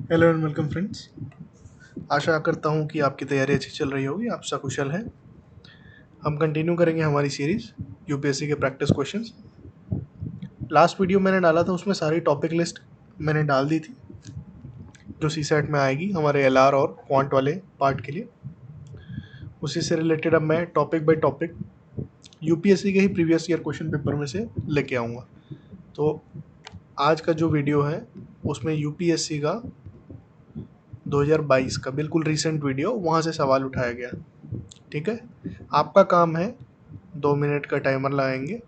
Hello and welcome friends. आशा करता हूँ कि आपकी तैयारी अच्छी चल रही होगी, आप सकुशल हैं। हम कंटिन्यू करेंगे हमारी सीरीज़ यूपीएससी के प्रैक्टिस क्वेश्चंस। लास्ट वीडियो मैंने डाला था, उसमें सारी टॉपिक लिस्ट मैंने डाल दी थी जो सी सेट में आएगी हमारे एलआर और क्वांट वाले पार्ट के लिए। उसी से रिलेटेड अब मैं टॉपिक बाय टॉपिक यूपीएससी के ही प्रीवियस ईयर क्वेश्चन पेपर में से लेके आऊँगा। तो आज का जो वीडियो है उसमें यूपीएससी का 2022 का बिल्कुल रिसेंट वीडियो, वहाँ से सवाल उठाया गया। ठीक है, आपका काम है 2 मिनट का टाइमर लगाएंगे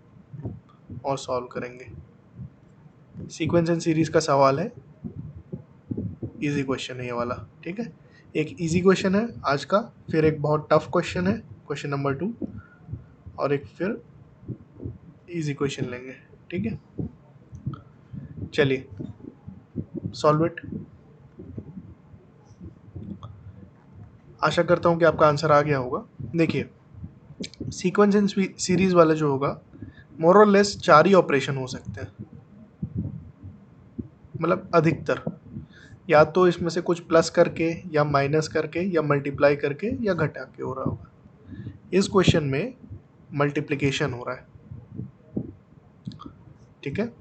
और सॉल्व करेंगे। सीक्वेंस एंड सीरीज का सवाल है, इजी क्वेश्चन है ये वाला। ठीक है, एक इजी क्वेश्चन है आज का, फिर एक बहुत टफ क्वेश्चन है क्वेश्चन नंबर 2, और एक फिर इजी क्वेश्चन लेंगे। ठीक है, चलिए सॉल्व इट। आशा करता हूँ कि आपका आंसर आ गया होगा। देखिए, सीक्वेंस एंड सीरीज वाला जो होगा, मोर और लेस 4 ही ऑपरेशन हो सकते हैं, मतलब अधिकतर। या तो इसमें से कुछ प्लस करके या माइनस करके या मल्टीप्लाई करके या घटा के हो रहा होगा। इस क्वेश्चन में मल्टीप्लिकेशन हो रहा है। ठीक है,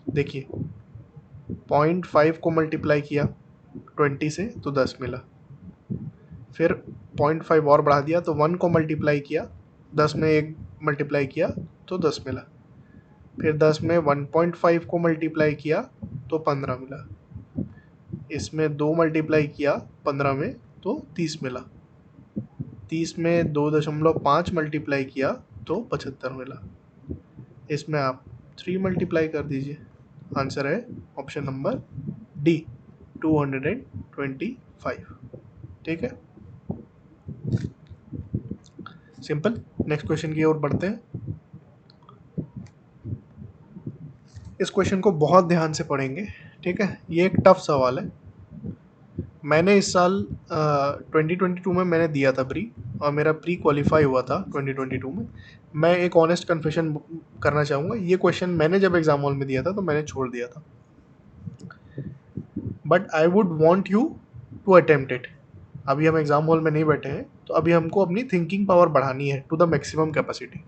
देखिए 0.5 को मल्टीप्लाई किया 20 से तो 10 मिला, फिर 0.5 और बढ़ा दिया तो 1 को मल्टीप्लाई किया, 10 में 1 मल्टीप्लाई किया तो 10 मिला, फिर 10 में 1.5 को मल्टीप्लाई किया तो 15 मिला, इसमें 2 मल्टीप्लाई किया 15 में तो 30 मिला, 30 में 2.5 मल्टीप्लाई किया तो 75 मिला। इसमें आप 3 मल्टीप्लाई कर दीजिए, आंसर है ऑप्शन नंबर डी, 225। ठीक है, सिंपल। नेक्स्ट क्वेश्चन की ओर बढ़ते हैं। इस क्वेश्चन को बहुत ध्यान से पढ़ेंगे। ठीक है, ये एक टफ सवाल है। मैंने इस साल 2022 में मैंने दिया था प्री, और मेरा प्री क्वालिफाई हुआ था 2022 में। मैं एक ऑनेस्ट कन्फेशन करना चाहूँगा, ये क्वेश्चन मैंने जब एग्जाम हॉल में दिया था तो मैंने छोड़ दिया था, but I would want you to attempt it. अभी हम एग्जाम हॉल में नहीं बैठे हैं, तो अभी हमको अपनी थिंकिंग पावर बढ़ानी है टू द मैक्सिमम कैपेसिटी।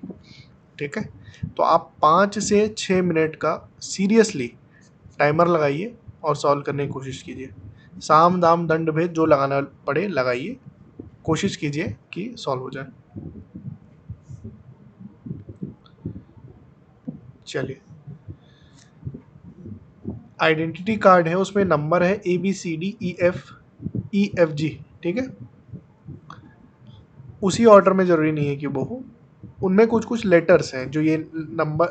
ठीक है, तो आप 5 से 6 मिनट का सीरियसली टाइमर लगाइए और सॉल्व करने की कोशिश कीजिए। साम दाम दंड भेद जो लगाना पड़े लगाइए, कोशिश कीजिए कि सॉल्व हो जाए। चलिए, आइडेंटिटी कार्ड है, उसमें नंबर है ABCDEFG। ठीक है, उसी ऑर्डर में ज़रूरी नहीं है कि वो हो, उनमें कुछ कुछ लेटर्स हैं जो ये नंबर,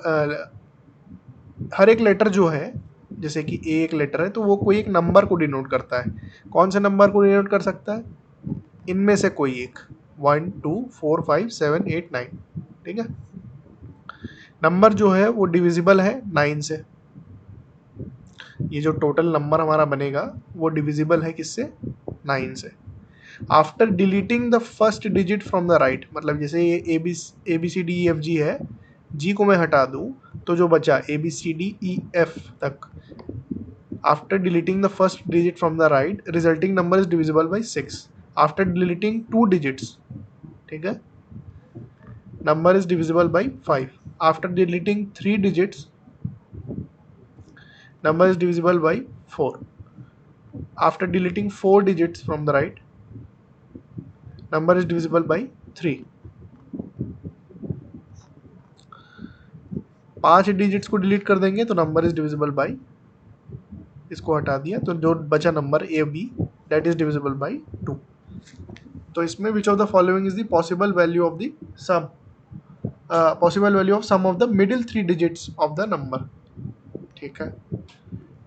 हर एक लेटर जो है, जैसे कि ए एक लेटर है तो वो कोई एक नंबर को डिनोट करता है। कौन से नंबर को डिनोट कर सकता है? इनमें से कोई एक, 1 2 4 5 7 8 9। ठीक है, नंबर जो है वो डिविजिबल है 9 से। ये जो टोटल नंबर हमारा बनेगा वो डिविजिबल है किससे? 9 से। After deleting the first digit from the right, मतलब जैसे ये ABCDEFG है, जी को मैं हटा दूं तो जो बचा ABCDEF तक, after deleting the first digit from the right resulting number is divisible by 6। After deleting 2 digits, ठीक है, number is divisible by 5. After deleting 3 digits, number is divisible by 4. After deleting 4 digits from the right, number is divisible by 3. 5 digits को delete कर देंगे तो number is divisible by, इसको हटा दिया तो जो बचा number A B, that is divisible by 2। तो इसमें which of the following is the possible value of the sum, possible value of sum of the middle 3 digits of the number. ठीक है,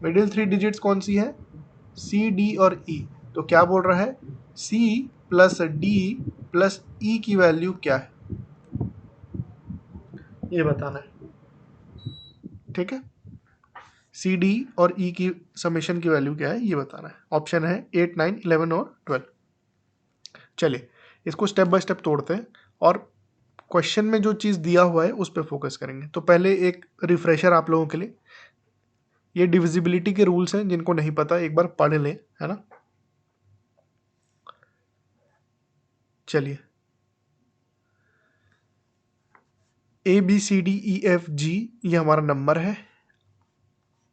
मिडिल 3 डिजिट्स कौन सी है? C D और ई। तो क्या बोल रहा है? सी प्लस डी प्लस ई की वैल्यू क्या है, ये बताना है। ठीक है, सी डी और ई की समेशन की वैल्यू क्या है ये बताना है। ऑप्शन है 8 9 11 और 12। चलिए, इसको स्टेप बाय स्टेप तोड़ते हैं और क्वेश्चन में जो चीज़ दिया हुआ है उस पर फोकस करेंगे। तो पहले एक रिफ्रेशर आप लोगों के लिए, ये डिविजिबिलिटी के रूल्स हैं, जिनको नहीं पता एक बार पढ़ लें, है ना। चलिए, ABCDEFG ये हमारा नंबर है।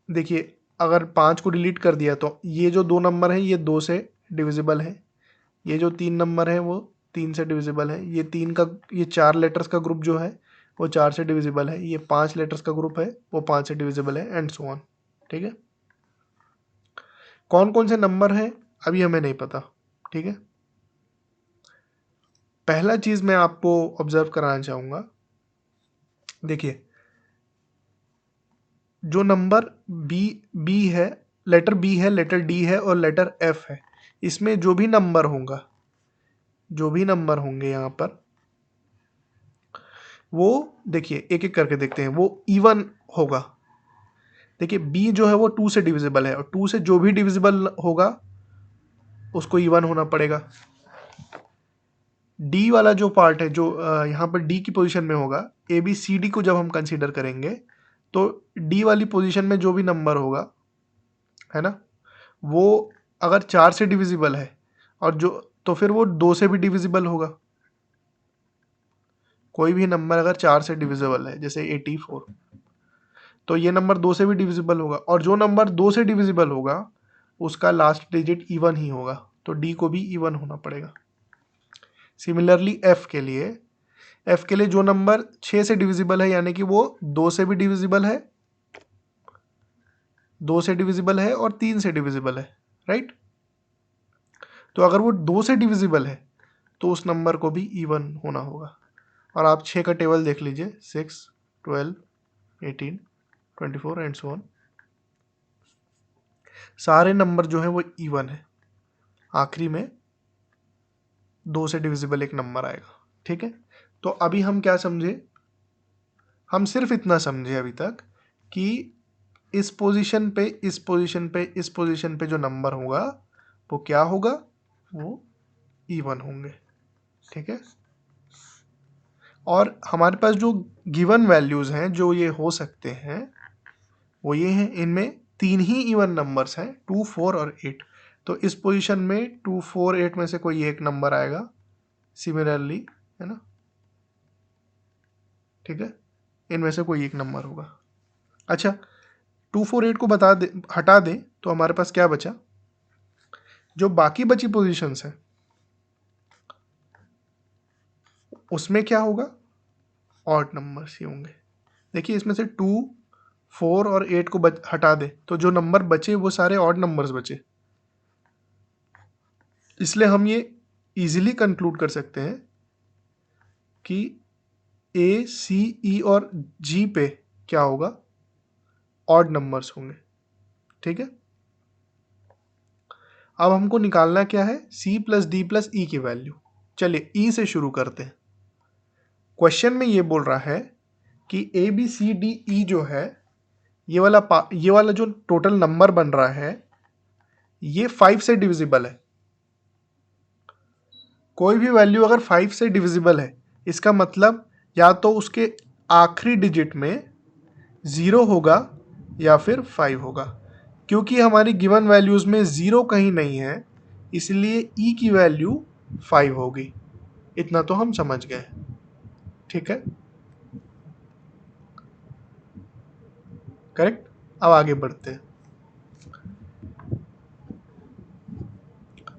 देखिए, अगर 5 को डिलीट कर दिया तो ये जो 2 नंबर हैं ये 2 से डिविजिबल है, ये जो 3 नंबर है वो 3 से डिविजिबल है, ये 4 लेटर्स का ग्रुप जो है वो 4 से डिविजिबल है, ये 5 लेटर्स का ग्रुप है वो 5 से डिविजिबल है, एंड सो ऑन। ठीक है, कौन कौन से नंबर हैं अभी हमें नहीं पता। ठीक है, पहला चीज मैं आपको ऑब्जर्व कराना चाहूंगा, देखिए जो नंबर बी है, लेटर बी है, लेटर डी है और लेटर एफ है, इसमें जो भी नंबर होंगे यहाँ पर, वो देखिए एक एक करके देखते हैं, वो इवन होगा। देखिए बी जो है वो 2 से डिविजिबल है, और 2 से जो भी डिविजिबल होगा उसको इवन होना पड़ेगा। डी वाला जो पार्ट है, जो यहाँ पर डी की पोजीशन में होगा, ए बी सी डी को जब हम कंसीडर करेंगे तो डी वाली पोजीशन में जो भी नंबर होगा, है ना, वो अगर 4 से डिविजिबल है और जो, तो फिर वो 2 से भी डिविजिबल होगा। कोई भी नंबर अगर 4 से डिविजिबल है, जैसे 84, तो ये नंबर 2 से भी डिविजिबल होगा, और जो नंबर 2 से डिविजिबल होगा उसका लास्ट डिजिट इवन ही होगा, तो डी को भी इवन होना पड़ेगा। सिमिलरली एफ के लिए जो नंबर 6 से डिविजिबल है, यानी कि वो 2 से भी डिविजिबल है, 2 से डिविजिबल है और 3 से डिविजिबल है, राइट। तो अगर वो 2 से डिविजिबल है तो उस नंबर को भी इवन होना होगा। और आप 6 का टेबल देख लीजिए, 6, 12, 18, 24 एंड सो ऑन, सारे नंबर जो है वो इवन है, आखिरी में 2 से डिविजिबल एक नंबर आएगा। ठीक है, तो अभी हम क्या समझे, हम सिर्फ इतना समझे अभी तक कि इस पोजीशन पे, इस पोजीशन पे, इस पोजीशन पे जो नंबर होगा वो क्या होगा, वो इवन होंगे। ठीक है, और हमारे पास जो गिवन वैल्यूज हैं जो ये हो सकते हैं वो ये हैं, इनमें 3 ही इवन नंबर्स हैं, 2, 4 और 8। तो इस पोजीशन में 2, 4, 8 में से कोई एक नंबर आएगा, सिमिलरली, है ना। ठीक है, इनमें से कोई एक नंबर होगा। अच्छा, 2, 4, 8 को हटा दें तो हमारे पास क्या बचा, जो बाकी बची पोजीशंस हैं उसमें क्या होगा, ऑड नंबर्स ही होंगे। देखिए इसमें से 2, 4 और 8 को हटा दें तो जो नंबर बचे वो सारे ऑड नंबर्स बचे, इसलिए हम ये इजीली कंक्लूड कर सकते हैं कि ए, सी, ई और जी पे क्या होगा, ऑड नंबर्स होंगे। ठीक है, अब हमको निकालना क्या है, सी प्लस डी प्लस ई की वैल्यू। चलिए ई से शुरू करते हैं। क्वेश्चन में ये बोल रहा है कि A B C D E जो है, ये वाला जो टोटल नंबर बन रहा है ये 5 से डिविजिबल है। कोई भी वैल्यू अगर 5 से डिविजिबल है, इसका मतलब या तो उसके आखिरी डिजिट में 0 होगा या फिर 5 होगा। क्योंकि हमारी गिवन वैल्यूज में 0 कहीं नहीं है, इसलिए ई की वैल्यू 5 होगी। इतना तो हम समझ गए। ठीक है, करेक्ट। अब आगे बढ़ते हैं।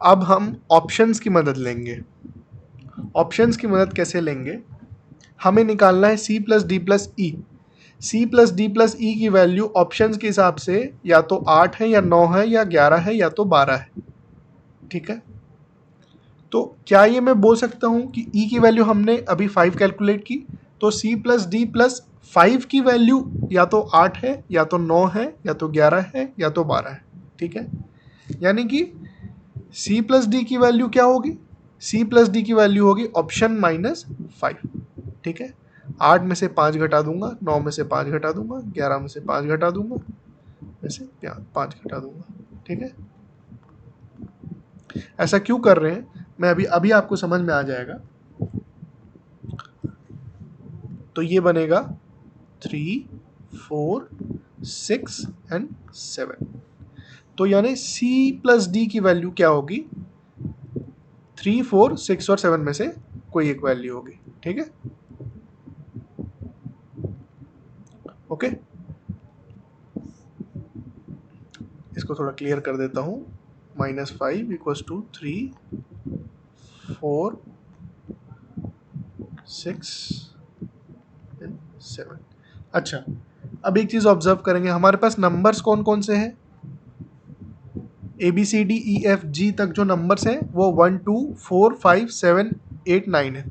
अब हम ऑप्शंस की मदद लेंगे। ऑप्शंस की मदद कैसे लेंगे, हमें निकालना है सी प्लस डी प्लस ई। सी प्लस डी प्लस ई की वैल्यू ऑप्शंस के हिसाब से या तो 8 है या 9 है या 11 है या तो 12 है। ठीक है, तो क्या ये मैं बोल सकता हूं कि ई की वैल्यू हमने अभी 5 कैलकुलेट की, तो सी प्लस डी प्लस 5 की वैल्यू या तो 8 है या तो 9 है या तो 11 है या तो 12 है। ठीक है, यानी कि सी प्लस डी की वैल्यू क्या होगी, सी प्लस डी की वैल्यू होगी ऑप्शन -5। ठीक है, 8 में से 5 घटा दूंगा, 9 में से 5 घटा दूंगा, 11 में से 5 घटा दूंगा, में से 5 घटा दूंगा। ठीक है, ऐसा क्यों कर रहे हैं मैं अभी अभी आपको समझ में आ जाएगा। तो ये बनेगा 3, 4, 6 एंड 7। तो यानी C प्लस D की वैल्यू क्या होगी? 3, 4, 6 और 7 में से कोई एक वैल्यू होगी। ठीक है, ओके। इसको थोड़ा क्लियर कर देता हूँ। -5 इक्वल्स टू 3, 4, 6 एंड 7। अच्छा, अब एक चीज ऑब्जर्व करेंगे, हमारे पास नंबर्स कौन कौन से हैं? ABCDEFG तक जो नंबर्स हैं वो 1, 2, 4, 5, 7, 8, 9 है।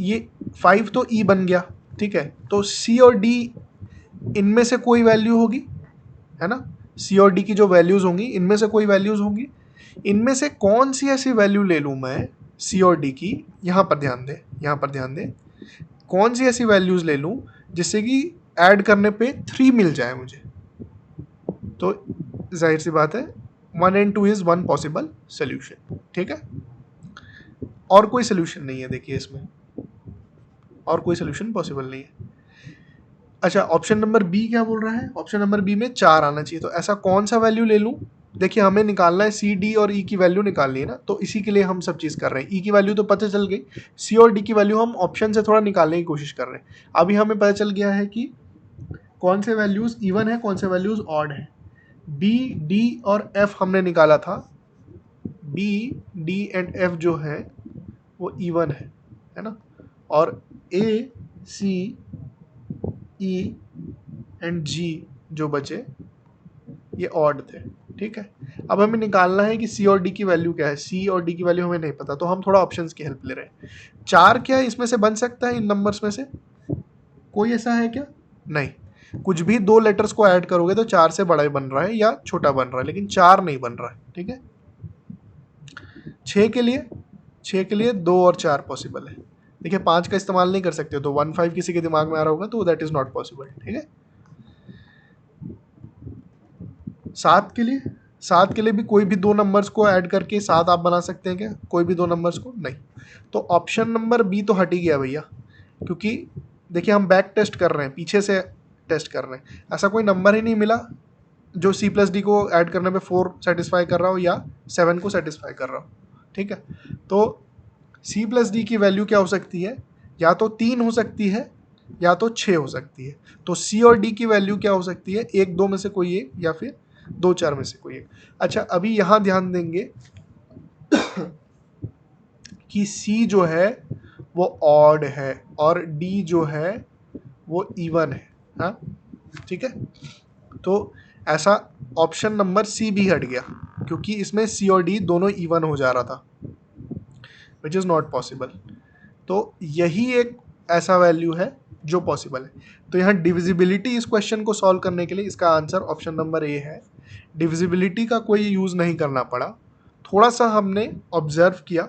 ये 5 तो E बन गया, ठीक है। तो C और D इनमें से कोई वैल्यू होगी, है ना? C और D की जो वैल्यूज होंगी इनमें से कोई वैल्यूज होंगी। इनमें से कौन सी ऐसी वैल्यू ले लूँ मैं C और D की? यहाँ पर ध्यान दें, यहाँ पर ध्यान दें। कौन सी ऐसी वैल्यूज ले लूँ जिससे कि ऐड करने पे 3 मिल जाए मुझे? तो जाहिर सी बात है 1 and 2 is one possible solution. ठीक है, और कोई सोल्यूशन नहीं है, देखिए इसमें और कोई सोल्यूशन पॉसिबल नहीं है। अच्छा, ऑप्शन नंबर बी क्या बोल रहा है? ऑप्शन नंबर बी में 4 आना चाहिए। तो ऐसा कौन सा वैल्यू ले लूँ? देखिए हमें निकालना है सी, डी और ई की वैल्यू निकालनी है ना, तो इसी के लिए हम सब चीज़ कर रहे हैं। ई की वैल्यू तो पता चल गई, सी और डी की वैल्यू हम ऑप्शन से थोड़ा निकालने की कोशिश कर रहे हैं। अभी हमें पता चल गया है कि कौन से वैल्यूज इवन है, कौन से वैल्यूज ऑड है। बी, डी और एफ हमने निकाला था। बी, डी एंड एफ जो है वो इवन है ना? और ए, सी, ई एंड जी जो बचे ये ऑड थे। ठीक है, अब हमें निकालना है कि सी और डी की वैल्यू क्या है। सी और डी की वैल्यू हमें नहीं पता, तो हम थोड़ा ऑप्शंस की हेल्प ले रहे हैं। 4 क्या इसमें से बन सकता है? इन नंबर्स में से कोई ऐसा है क्या? नहीं, कुछ भी दो लेटर्स को ऐड करोगे तो 4 से बड़ा बन रहा है या छोटा बन रहा है, लेकिन 4 नहीं बन रहा है। ठीक है, 6 के लिए 2 और 4 पॉसिबल है। देखिए 5 का इस्तेमाल नहीं कर सकते, तो 1, 5 किसी के दिमाग में आ रहा होगा, तो दैट इज नॉट पॉसिबल। ठीक है, 7 के लिए भी कोई भी दो नंबर्स को ऐड करके 7 आप बना सकते हैं क्या? कोई भी दो नंबर्स को नहीं। तो ऑप्शन नंबर बी तो हट ही गया भैया, क्योंकि देखिए हम बैक टेस्ट कर रहे हैं, पीछे से टेस्ट कर रहे हैं। ऐसा कोई नंबर ही नहीं मिला जो सी प्लस डी को ऐड करने पे 4 सेटिस्फाई कर रहा हो या 7 को सेटिस्फाई कर रहा हो। ठीक है, तो सी प्लस डी की वैल्यू क्या हो सकती है? या तो 3 हो सकती है या तो 6 हो सकती है। तो सी और डी की वैल्यू क्या हो सकती है? एक दो में से कोई एक या फिर 2, 4 में से कोई एक। अच्छा, अभी यहाँ ध्यान देंगे कि सी जो है वो ऑड है और डी जो है वो इवन है। हाँ, ठीक है, तो ऐसा ऑप्शन नंबर सी भी हट गया, क्योंकि इसमें सी और डी दोनों इवन हो जा रहा था, विच इज़ नॉट पॉसिबल। तो यही एक ऐसा वैल्यू है जो पॉसिबल है। तो यहाँ डिविजिबिलिटी, इस क्वेश्चन को सॉल्व करने के लिए इसका आंसर ऑप्शन नंबर ए है। डिविजिबिलिटी का कोई यूज़ नहीं करना पड़ा, थोड़ा सा हमने ऑब्जर्व किया,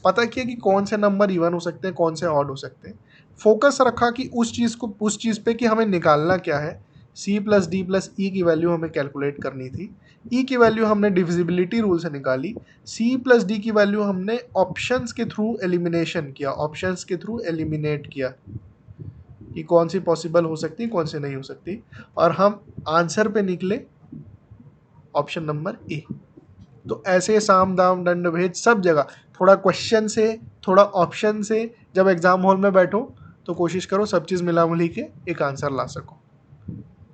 पता किया कि कौन से नंबर इवन हो सकते हैं, कौन से ऑड हो सकते हैं। फोकस रखा कि उस चीज़ पे कि हमें निकालना क्या है। सी प्लस डी प्लस ई की वैल्यू हमें कैलकुलेट करनी थी। ई की वैल्यू हमने डिविजिबिलिटी रूल से निकाली। सी प्लस डी की वैल्यू हमने ऑप्शंस के थ्रू एलिमिनेशन किया, ऑप्शंस के थ्रू एलिमिनेट किया कि कौन सी पॉसिबल हो सकती, कौन सी नहीं हो सकती, और हम आंसर पे निकले ऑप्शन नंबर ए। तो ऐसे साम दाम दंड भेद सब जगह, थोड़ा क्वेश्चन से, थोड़ा ऑप्शन से, जब एग्जाम हॉल में बैठो तो कोशिश करो सब चीज़ मिला मिली के एक आंसर ला सको।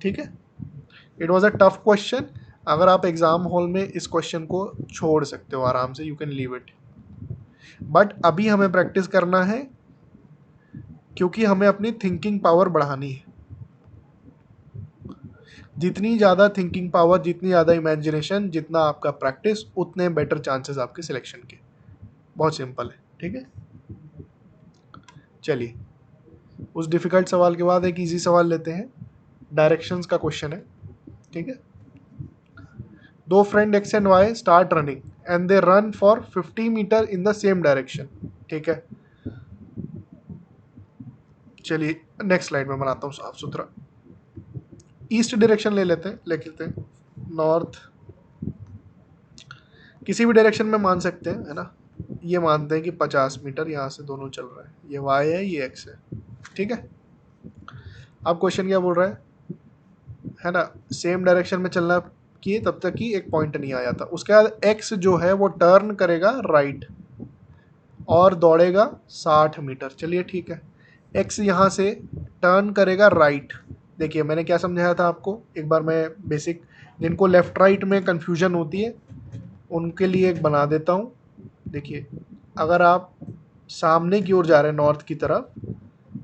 ठीक है, it was a tough question. अगर आप एग्जाम हॉल में इस क्वेश्चन को छोड़ सकते हो आराम से, you can leave it, but अभी हमें प्रैक्टिस करना है, क्योंकि हमें अपनी थिंकिंग पावर बढ़ानी है। जितनी ज़्यादा थिंकिंग पावर, जितनी ज़्यादा इमेजिनेशन, जितना आपका प्रैक्टिस, उतने बेटर चांसेस आपके सिलेक्शन के। बहुत सिंपल है। ठीक है, चलिए उस डिफ़िकल्ट सवाल के बाद एक इजी सवाल लेते हैं। डायरेक्शंस का क्वेश्चन है। ठीक है, दो friend X and Y start running and they run for 50 meter in the same direction. ठीक है, चलिए नेक्स्ट स्लाइड में बनाता हूँ साफ सुथरा। ईस्ट डायरेक्शन ले लेते हैं, नॉर्थ, किसी भी डायरेक्शन में मान सकते हैं, है ना। ये मानते हैं कि 50 मीटर यहाँ से दोनों चल रहा है, ये वाई है, ये एक्स है। ठीक है, अब क्वेश्चन क्या बोल रहा है? है ना, सेम डायरेक्शन में चलना किए तब तक कि एक पॉइंट नहीं आ जाता। उसके बाद एक्स जो है वो टर्न करेगा राइट और दौड़ेगा 60 मीटर। चलिए ठीक है, एक्स यहाँ से टर्न करेगा राइट। देखिए मैंने क्या समझाया था आपको, एक बार मैं बेसिक, जिनको लेफ्ट राइट में कन्फ्यूजन होती है उनके लिए एक बना देता हूँ। देखिए अगर आप सामने की ओर जा रहे हैं नॉर्थ की तरफ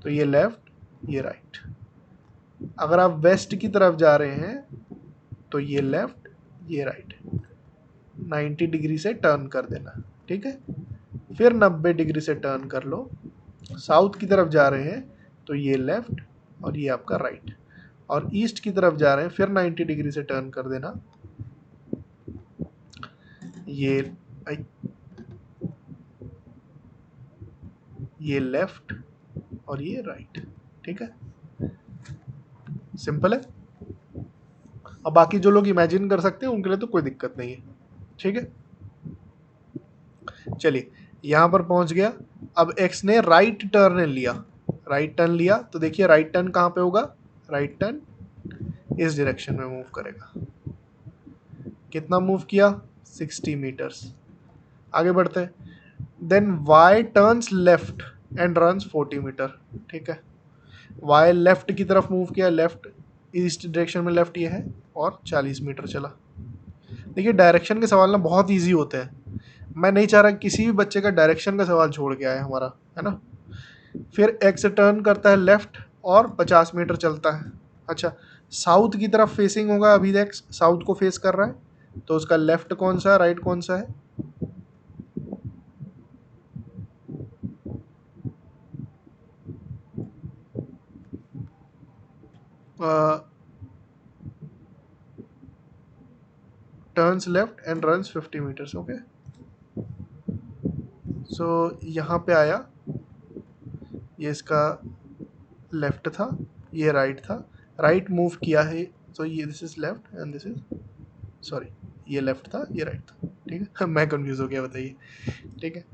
तो ये लेफ्ट ये राइट, अगर आप वेस्ट की तरफ जा रहे हैं तो ये लेफ्ट ये राइट। 90 डिग्री से टर्न कर देना, ठीक है। फिर 90 डिग्री से टर्न कर लो। साउथ की तरफ जा रहे हैं तो ये लेफ्ट और ये आपका राइट, और ईस्ट की तरफ जा रहे हैं फिर 90 डिग्री से टर्न कर देना, ये लेफ्ट और ये राइट, ठीक है। सिंपल है। अब बाकी जो लोग इमेजिन कर सकते हैं उनके लिए तो कोई दिक्कत नहीं है, ठीक है। चलिए यहां पर पहुंच गया। अब एक्स ने राइट टर्न लिया, राइट टर्न लिया तो देखिए राइट टर्न कहां पे होगा, राइट टर्न इस डायरेक्शन में मूव करेगा। कितना मूव किया, 60 मीटर्स। आगे बढ़ते हैं। Then Y turns left and runs 40 meter, ठीक है। वाई लेफ्ट की तरफ मूव किया, लेफ्ट ईस्ट डायरेक्शन में लेफ्ट ये है, और 40 मीटर चला। देखिए डायरेक्शन के सवाल ना बहुत इजी होते हैं, मैं नहीं चाह रहा किसी भी बच्चे का डायरेक्शन का सवाल छोड़ के आए हमारा, है ना। फिर एक्स टर्न करता है लेफ्ट और 50 मीटर चलता है। अच्छा, साउथ की तरफ फेसिंग होगा, अभी देख साउथ को फेस कर रहा है तो उसका लेफ्ट कौन सा है, राइट कौन सा है, turns left and runs 50 metres, okay. So यहाँ पे आया, ये इसका लेफ्ट था ये राइट था, राइट मूव किया है तो ये this is left and this is, sorry ये लेफ्ट था ये राइट था, ठीक है। मैं कंफ्यूज हो गया, बताइए, ठीक है।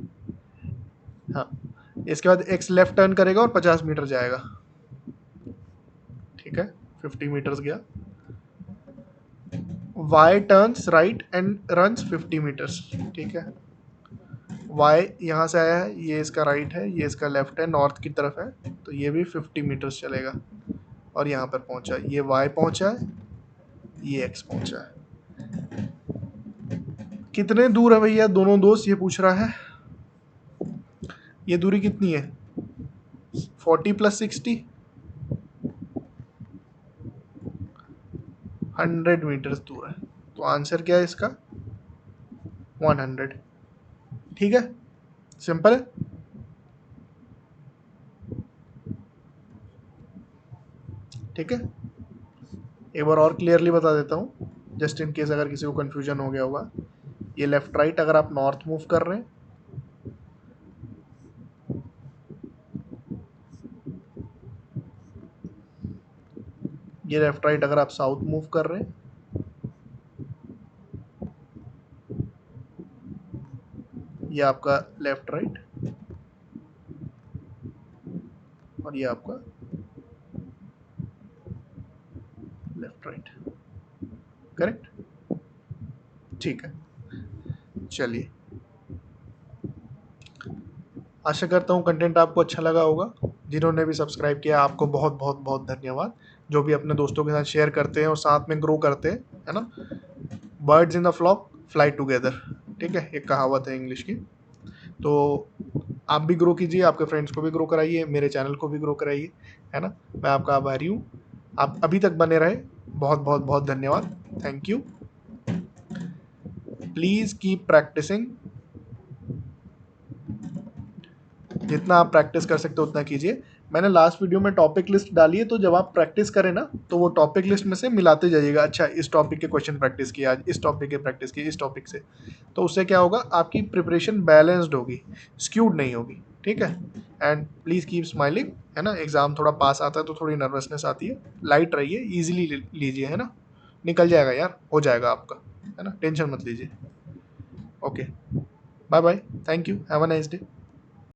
हाँ, इसके बाद एक्स लेफ्ट टर्न करेगा और 50 मीटर जाएगा, ठीक है, 50 मीटर्स गया। Y turns right and runs 50 meters, ठीक है। वाई यहाँ से आया है, ये इसका राइट है ये इसका लेफ्ट है, नॉर्थ की तरफ है तो ये भी 50 मीटर्स चलेगा और यहाँ पर पहुँचा, ये वाई पहुँचा है ये एक्स पहुँचा है। कितने दूर है भैया दोनों दोस्त, ये पूछ रहा है। ये दूरी कितनी है, 40 + 60, 100 मीटर्स दूर है। तो आंसर क्या है इसका, 100, ठीक है। सिंपल है। ठीक है, एक बार और क्लियरली बता देता हूँ जस्ट इन केस अगर किसी को कंफ्यूजन हो गया होगा। ये लेफ्ट राइट अगर आप नॉर्थ मूव कर रहे हैं, ये लेफ्ट राइट अगर आप साउथ मूव कर रहे हैं, ये आपका लेफ्ट राइट और ये आपका लेफ्ट राइट, करेक्ट, ठीक है। चलिए, आशा करता हूँ कंटेंट आपको अच्छा लगा होगा। जिन्होंने भी सब्सक्राइब किया आपको बहुत बहुत बहुत धन्यवाद। जो भी अपने दोस्तों के साथ शेयर करते हैं और साथ में ग्रो करते हैं, है ना। Birds in the flock fly together, ठीक है, एक कहावत है इंग्लिश की। तो आप भी ग्रो कीजिए, आपके फ्रेंड्स को भी ग्रो कराइए, मेरे चैनल को भी ग्रो कराइए, है ना। मैं आपका आभारी हूँ, आप अभी तक बने रहे, बहुत बहुत बहुत धन्यवाद, thank you. Please keep practicing, जितना आप प्रैक्टिस कर सकते हो उतना कीजिए। मैंने लास्ट वीडियो में टॉपिक लिस्ट डाली है, तो जब आप प्रैक्टिस करें ना तो वो टॉपिक लिस्ट में से मिलाते जाइएगा। अच्छा, इस टॉपिक के क्वेश्चन प्रैक्टिस किया आज, इस टॉपिक के प्रैक्टिस की, इस टॉपिक से, तो उससे क्या होगा, आपकी प्रिपरेशन बैलेंस्ड होगी, स्क्यूड नहीं होगी, ठीक है। एंड प्लीज़ कीप स्माइलिंग, है ना। एग्जाम थोड़ा पास आता है तो थोड़ी नर्वसनेस आती है, लाइट रहिए, ईजिली लीजिए, है ना। निकल जाएगा यार, हो जाएगा आपका, है ना, टेंशन मत लीजिए। Okay, bye bye, thank you, have a nice day.